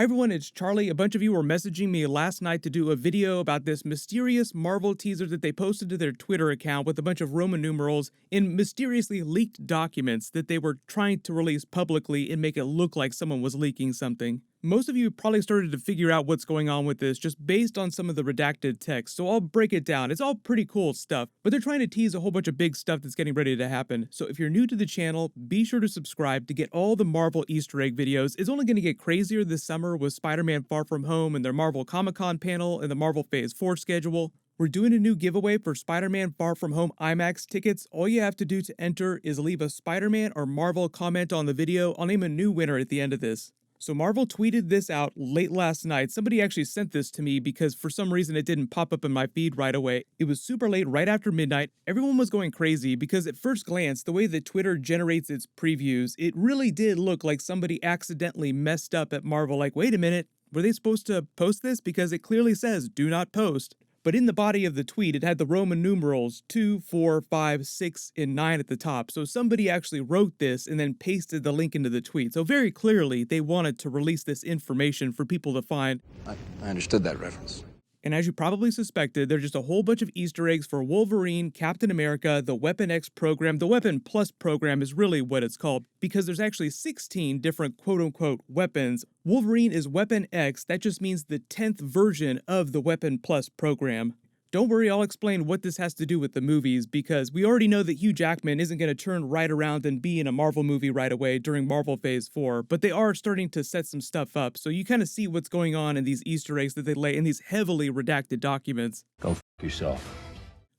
Hi everyone, it's Charlie. A bunch of you were messaging me last night to do a video about this mysterious Marvel teaser that they posted to their Twitter account with a bunch of Roman numerals in mysteriously leaked documents that they were trying to release publicly and make it look like someone was leaking something. Most of you probably started to figure out what's going on with this just based on some of the redacted text, so I'll break it down. It's all pretty cool stuff, but they're trying to tease a whole bunch of big stuff that's getting ready to happen. So if you're new to the channel, be sure to subscribe to get all the Marvel Easter egg videos. It's only going to get crazier this summer with Spider-Man Far From Home and their Marvel Comic-Con panel and the Marvel Phase 4 schedule. We're doing a new giveaway for Spider-Man Far From Home IMAX tickets. All you have to do to enter is leave a Spider-Man or Marvel comment on the video. I'll name a new winner at the end of this. So Marvel tweeted this out late last night. Somebody actually sent this to me because for some reason it didn't pop up in my feed right away. It was super late, right after midnight. Everyone was going crazy because at first glance, the way that Twitter generates its previews, it really did look like somebody accidentally messed up at Marvel. Like, wait a minute, were they supposed to post this? Because it clearly says, do not post. But in the body of the tweet, it had the Roman numerals 2, 4, 5, 6, and 9 at the top. So somebody actually wrote this and then pasted the link into the tweet. So very clearly, they wanted to release this information for people to find. I understood that reference. And as you probably suspected, there's just a whole bunch of Easter eggs for Wolverine, Captain America, the Weapon X program. The Weapon Plus program is really what it's called because there's actually 16 different quote-unquote weapons. Wolverine is Weapon X. That just means the 10th version of the Weapon Plus program. Don't worry, I'll explain what this has to do with the movies because we already know that Hugh Jackman isn't going to turn right around and be in a Marvel movie right away during Marvel Phase 4, but they are starting to set some stuff up, so you kind of see what's going on in these Easter eggs that they lay in these heavily redacted documents. Go f yourself.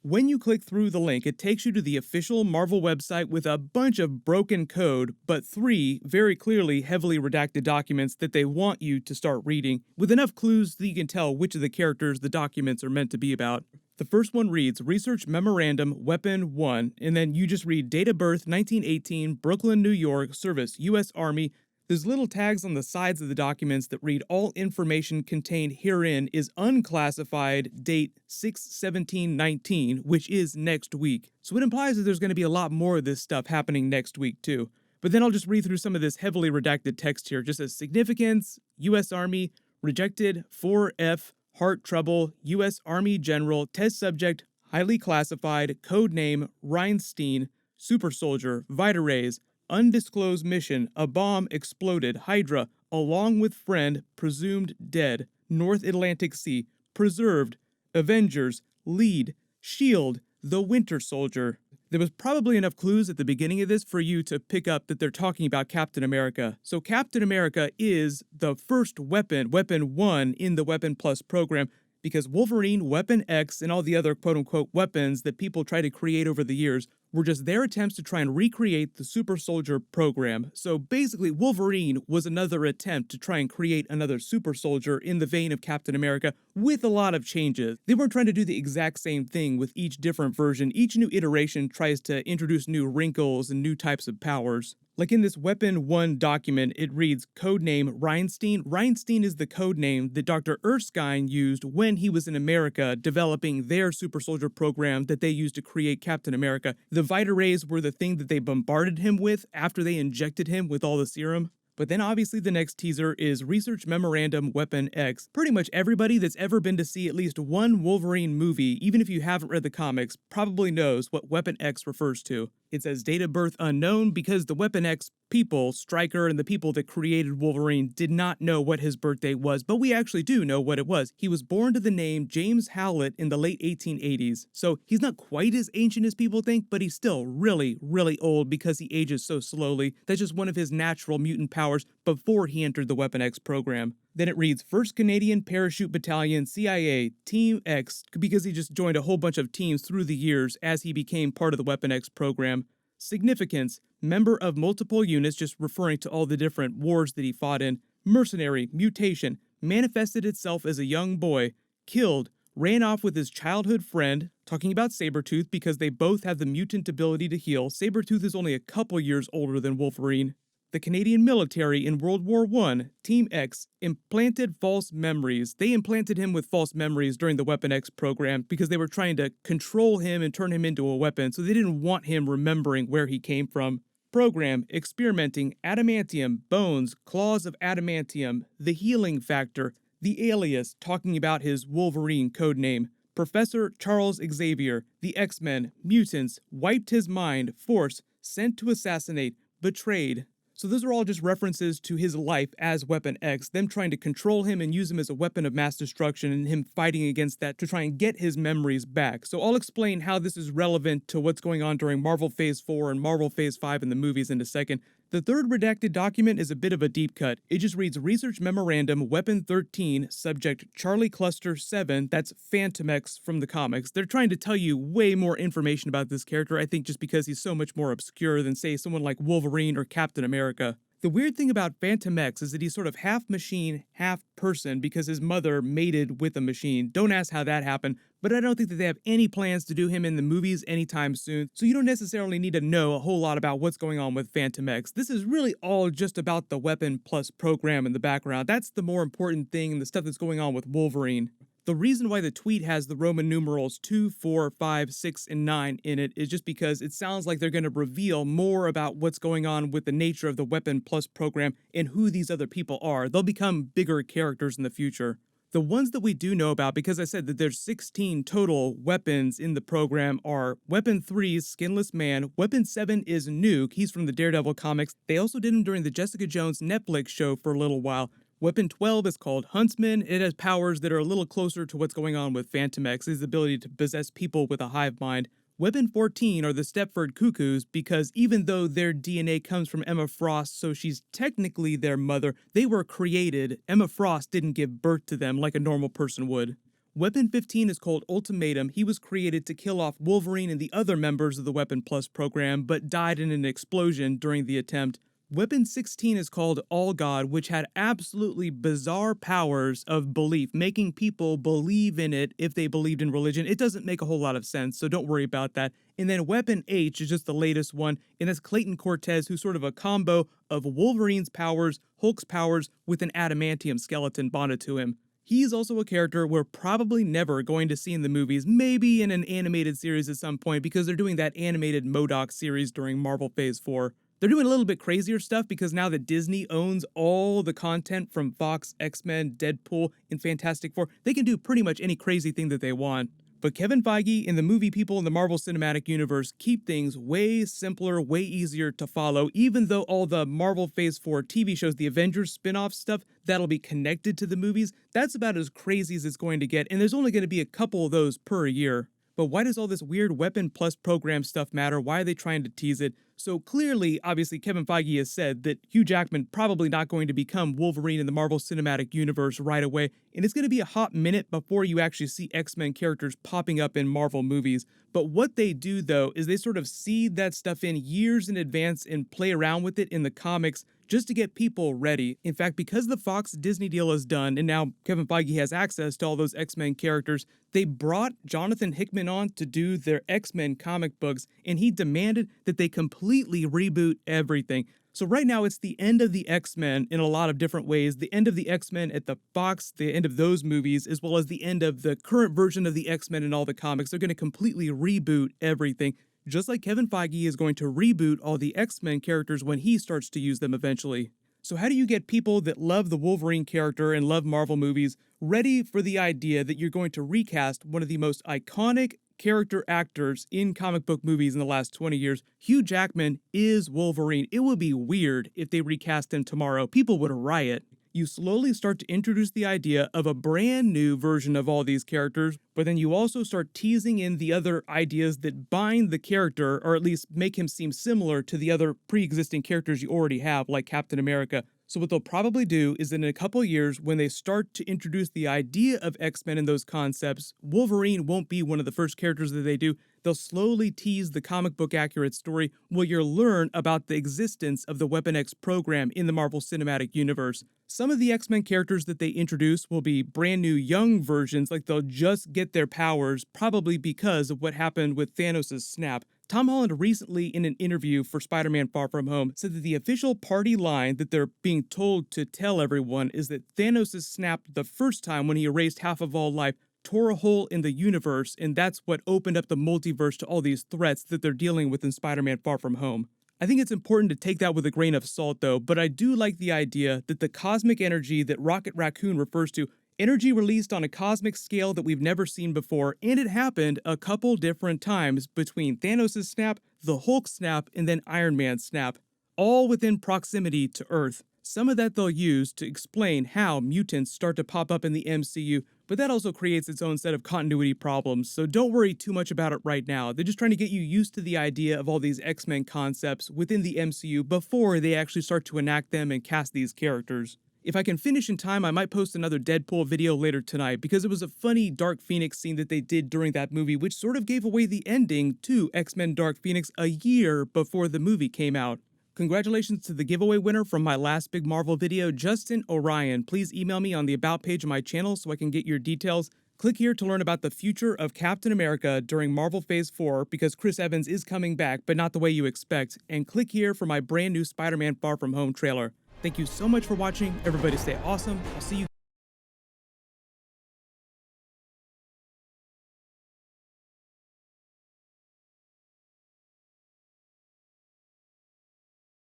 When you click through the link, it takes you to the official Marvel website with a bunch of broken code, but 3 very clearly heavily redacted documents that they want you to start reading, with enough clues that you can tell which of the characters the documents are meant to be about. The first one reads, Research Memorandum, Weapon 1, and then you just read date of birth, 1918, Brooklyn, New York, service, U.S. Army. There's little tags on the sides of the documents that read, all information contained herein is unclassified, date 6/17/19, which is next week. So it implies that there's going to be a lot more of this stuff happening next week too. But then I'll just read through some of this heavily redacted text here. Just as significance, U.S. Army, rejected, 4F, heart trouble, U.S. Army General, test subject, highly classified, code name, Reinstein, super soldier, Vitarays, undisclosed mission, a bomb exploded, Hydra, along with friend, presumed dead, North Atlantic Sea, preserved, Avengers, lead, shield, the Winter Soldier. There was probably enough clues at the beginning of this for you to pick up that they're talking about Captain America. So Captain America is the first weapon, Weapon 1 in the Weapon Plus program, because Wolverine, Weapon X, and all the other quote-unquote weapons that people try to create over the years were just their attempts to try and recreate the super soldier program. So basically, Wolverine was another attempt to try and create another super soldier in the vein of Captain America with a lot of changes. They weren't trying to do the exact same thing with each different version. Each new iteration tries to introduce new wrinkles and new types of powers. Like in this Weapon 1 document, it reads codename Reinstein. Reinstein is the codename that Dr. Erskine used when he was in America developing their super soldier program that they used to create Captain America. The Vitarays were the thing that they bombarded him with after they injected him with all the serum. But then obviously the next teaser is Research Memorandum Weapon X. Pretty much everybody that's ever been to see at least one Wolverine movie, even if you haven't read the comics, probably knows what Weapon X refers to. It says date of birth unknown because the Weapon X people, Stryker and the people that created Wolverine, did not know what his birthday was, but we actually do know what it was. He was born to the name James Howlett in the late 1880s, so he's not quite as ancient as people think, but he's still really, really old because he ages so slowly. That's just one of his natural mutant powers before he entered the Weapon X program. Then it reads 1st Canadian Parachute Battalion, CIA, Team X, because he just joined a whole bunch of teams through the years as he became part of the Weapon X program. Significance, member of multiple units, just referring to all the different wars that he fought in. Mercenary, mutation, manifested itself as a young boy, killed, ran off with his childhood friend, talking about Sabretooth because they both have the mutant ability to heal. Sabretooth is only a couple years older than Wolverine. The Canadian military in World War I, Team X, implanted false memories. They implanted him with false memories during the Weapon X program because they were trying to control him and turn him into a weapon, so they didn't want him remembering where he came from. program, experimenting, adamantium, bones, claws of adamantium, the healing factor, the alias, talking about his Wolverine codename, Professor Charles Xavier, the X-Men, mutants, wiped his mind, force, sent to assassinate, betrayed. So those are all just references to his life as Weapon X, them trying to control him and use him as a weapon of mass destruction and him fighting against that to try and get his memories back. So I'll explain how this is relevant to what's going on during Marvel Phase 4 and Marvel Phase 5 in the movies in a second. The third redacted document is a bit of a deep cut. It just reads Research Memorandum Weapon 13, subject Charlie Cluster 7, that's Phantom X from the comics. They're trying to tell you way more information about this character, I think just because he's so much more obscure than, say, someone like Wolverine or Captain America. The weird thing about Phantom X is that he's sort of half machine, half person because his mother mated with a machine. Don't ask how that happened, but I don't think that they have any plans to do him in the movies anytime soon, so you don't necessarily need to know a whole lot about what's going on with Phantom X. This is really all just about the weapon plus program in the background. That's the more important thing and the stuff that's going on with Wolverine. The reason why the tweet has the Roman numerals 2, 4, 5, 6, and 9 in it is just because it sounds like they're going to reveal more about what's going on with the nature of the Weapon Plus program and who these other people are. They'll become bigger characters in the future. The ones that we do know about, because I said that there's 16 total weapons in the program, are Weapon 3's Skinless Man, Weapon 7 is Nuke, he's from the Daredevil comics. They also did him during the Jessica Jones Netflix show for a little while. Weapon 12 is called Huntsman. It has powers that are a little closer to what's going on with Phantom X, his ability to possess people with a hive mind. Weapon 14 are the Stepford Cuckoos because even though their DNA comes from Emma Frost, so she's technically their mother, they were created. Emma Frost didn't give birth to them like a normal person would. Weapon 15 is called Ultimatum. He was created to kill off Wolverine and the other members of the Weapon Plus program, but died in an explosion during the attempt. Weapon 16 is called All God, which had absolutely bizarre powers of belief, making people believe in it if they believed in religion. It doesn't make a whole lot of sense, so don't worry about that. And then Weapon H is just the latest one, and that's Clayton Cortez, who's sort of a combo of Wolverine's powers, Hulk's powers, with an adamantium skeleton bonded to him. He's also a character we're probably never going to see in the movies, maybe in an animated series at some point, because they're doing that animated MODOK series during Marvel Phase 4. They're doing a little bit crazier stuff because now that Disney owns all the content from Fox, X-Men, Deadpool, and Fantastic Four, they can do pretty much any crazy thing that they want. But Kevin Feige and the movie people in the Marvel Cinematic Universe keep things way simpler, way easier to follow, even though all the Marvel Phase 4 TV shows, the Avengers spin-off stuff, that'll be connected to the movies, that's about as crazy as it's going to get, and there's only going to be a couple of those per year. But why does all this weird Weapon Plus program stuff matter? Why are they trying to tease it? So clearly, obviously, Kevin Feige has said that Hugh Jackman probably not going to become Wolverine in the Marvel Cinematic Universe right away, and it's going to be a hot minute before you actually see X-Men characters popping up in Marvel movies. But what they do, though, is they sort of seed that stuff in years in advance and play around with it in the comics just to get people ready. In fact, because the Fox Disney deal is done, and now Kevin Feige has access to all those X-Men characters, they brought Jonathan Hickman on to do their X-Men comic books, and he demanded that they completely reboot everything. So right now, it's the end of the X-Men in a lot of different ways. The end of the X-Men at the Fox, the end of those movies, as well as the end of the current version of the X-Men in all the comics. They're going to completely reboot everything. Just like Kevin Feige is going to reboot all the X-Men characters when he starts to use them eventually. So how do you get people that love the Wolverine character and love Marvel movies ready for the idea that you're going to recast one of the most iconic character actors in comic book movies in the last 20 years? Hugh Jackman is Wolverine. It would be weird if they recast him tomorrow. People would riot. You slowly start to introduce the idea of a brand new version of all these characters, but then you also start teasing in the other ideas that bind the character, or at least make him seem similar to the other pre-existing characters you already have, like Captain America. So what they'll probably do is in a couple of years, when they start to introduce the idea of X-Men and those concepts, Wolverine won't be one of the first characters that they do. They'll slowly tease the comic book accurate story where you'll learn about the existence of the Weapon X program in the Marvel Cinematic Universe. Some of the X-Men characters that they introduce will be brand new young versions, like they'll just get their powers, probably because of what happened with Thanos' snap. Tom Holland recently, in an interview for Spider-Man Far From Home, said that the official party line that they're being told to tell everyone is that Thanos' snapped the first time when he erased half of all life, tore a hole in the universe, and that's what opened up the multiverse to all these threats that they're dealing with in Spider-Man Far From Home. I think it's important to take that with a grain of salt though, but I do like the idea that the cosmic energy that Rocket Raccoon refers to, energy released on a cosmic scale that we've never seen before, and it happened a couple different times between Thanos' snap, the Hulk snap, and then Iron Man's snap, all within proximity to Earth. Some of that they'll use to explain how mutants start to pop up in the MCU, but that also creates its own set of continuity problems, so don't worry too much about it right now. They're just trying to get you used to the idea of all these X-Men concepts within the MCU before they actually start to enact them and cast these characters. If I can finish in time, I might post another Deadpool video later tonight, because it was a funny Dark Phoenix scene that they did during that movie, which sort of gave away the ending to X-Men Dark Phoenix a year before the movie came out. Congratulations to the giveaway winner from my last big Marvel video, Justin Orion. Please email me on the About page of my channel so I can get your details. Click here to learn about the future of Captain America during Marvel Phase 4, because Chris Evans is coming back, but not the way you expect. And click here for my brand new Spider-Man Far From Home trailer. Thank you so much for watching. Everybody stay awesome. I'll see you